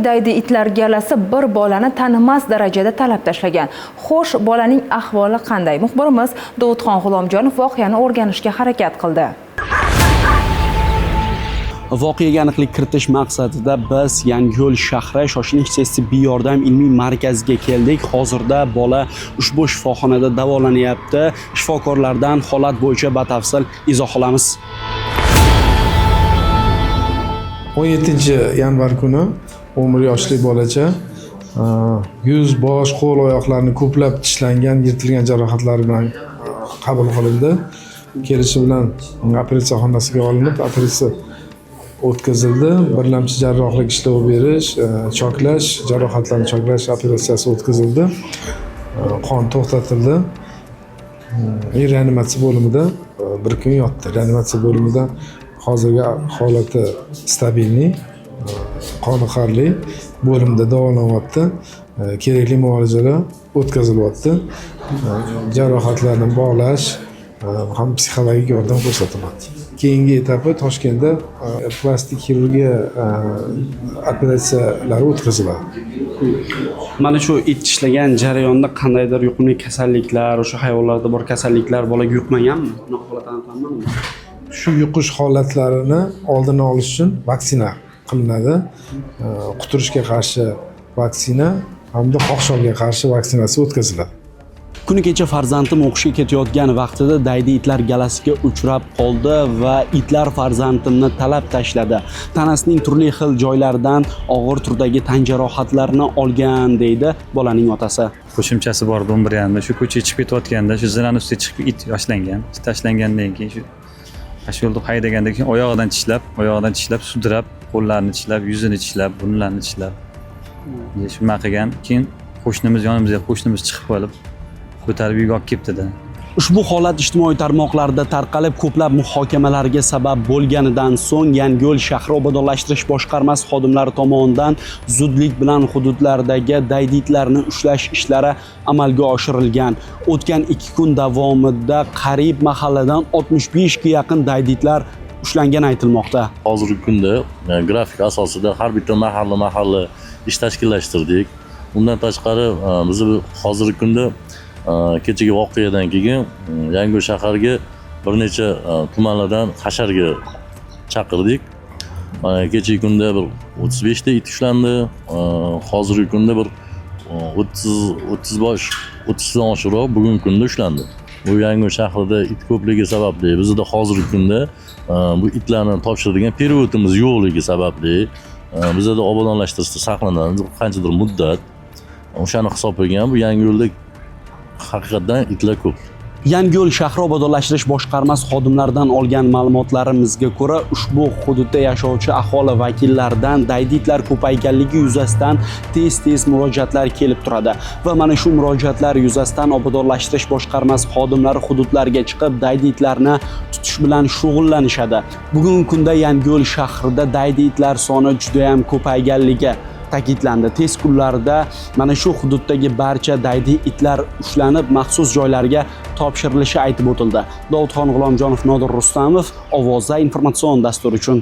daydi itlar galasi bir bolani tanimas darajada talab tashlagan. Xo'sh, bolaning ahvoli qanday? Muxbirimiz Dovudxon G'ulomjonov voqeani o'rganishga harakat qildi. Voqeaga aniqlik kiritish maqsadida biz Yangiyo'l shahri shoshilinch tibbiy yordam ilmiy markaziga keldik. Hozirda bola ushbu shifoxonada davolanyapti. Shifokorlardan holat bo'yicha batafsil izoh olamiz. 17-yanvar kuni 11 yoshli bolacha yuz, bosh, qo'l, oyoqlarini ko'plab tishlangan, yirtilgan jarohatlar bilan qabul qilindi. Kelishi bilan operatsiya xonasiga olinib, operatsiya o'tkazildi. Birlamchi jarrohlik ishlov berish, choklash, jarohatlarni choklash operatsiyasi o'tkazildi. Qon to'xtatildi. Reanimatsiya bo'limida bir kun yotdi. Reanimatsiya bo'limida hozirgi holati stabilniy, qoniqarli bo'limda davolanyapti. Kerakli muolajalar o'tkazilyapti. Jarohatlarni bog'lash ham psixologik yordam ko'rsatiladi. Keyingi etapi Toshkentda plastik xirurgiya operatsiyalari o'tkaziladi. Mana shu it tishlagan jarayonda qandaydir yuqumli kasalliklar, o'sha hayvonlarda bor kasalliklar bolaga yuqmaganmi? Bunaqa holat aniqlanmadimi? Shu yuqish holatlarini oldini olish uchun vaksina qilinadi. Quturishga qarshi vaksina hamda qo'qshonga qarshi vaksinasi o'tkaziladi. Kuni kecha farzandim o'qishga ketayotgan vaqtida daydi itlar galasiga uchrab qoldi va itlar farzandimni talab tashladi. Tanasining turli xil joylaridan og'ir turdagi tan jarohatlarini olgan deydi bolaning otasi. Qo'shimchasi bor 11 yilda shu ko'chaga chiqib ketayotganda shu zinani ustiga chiqib it yoshlangan. Tashlangandan keyin shu yo'lda haydagandan keyin oyog'idan tishlab, sudrab, qo'llarini tishlab, yuzini tishlab, burunlarini tishlab. Shunday qilgan. Keyin yonimizga qo'shnimiz chiqib olib ko'tarib uyga olib ketdi-da. Ushbu holat ijtimoiy tarmoqlarda tarqalib ko'plab muhokamalarga sabab bo'lganidan so'ng Yangiyo'l shahri obodonlashtirish boshqarmasi xodimlari tomonidan zudlik bilan hududlardagi daydi itlarni ushlash ishlari amalga oshirilgan. O'tgan 2 kun davomida qariyb mahalladan 65 ga yaqin daydi itlar ushlangan aytilmoqda. Hozirgi kunda grafik asosida har bitta mahalla ish tashkillashtirdik. Undan tashqari biz hozirgi kunda kechagi voqeadan keyin Yangiyo'l shaharga bir necha tumanlardan hasharga chaqirdik. Kechagi kunda bir 35 ta it ushlandi. Hozirgi kunda bir 30 dan oshiqroq bugungi kunda ushlandi. Bu Yangiyo'l shahrida it ko'pligi sababli bizda hozirgi kunda bu itlarni topshiradigan periodimiz yo'qligi sababli bizda obodonlashtirishda saqlanadi qanchadir muddat. O'shani hisoblagan bu Yangiyo'lda haqiqatan itlar ko'p. Yangiyo'l shahri obodonlashtirish boshqarmasi xodimlaridan olgan ma'lumotlarimizga ko'ra, ushbu hududda yashovchi aholi vakillaridan daydi itlar ko'payganligi yuzasidan tez murojaatlar kelib turadi va mana shu murojaatlar yuzasidan obodonlashtirish boshqarmasi xodimlari hududlarga chiqib daydi itlarni tutish bilan shug'ullanishadi. Bugungi kunda Yangiyo'l shahrida daydi itlar soni juda ham ko'payganligi ta'kidlandi. Tez kunlarda mana shu hududdagi barcha daydi itlar ushlanib maxsus joylarga topshirilishi aytib o'tildi. Dovudxon G'ulomjonov, Nodir Rustamov, Ovozda informatsion dastur uchun.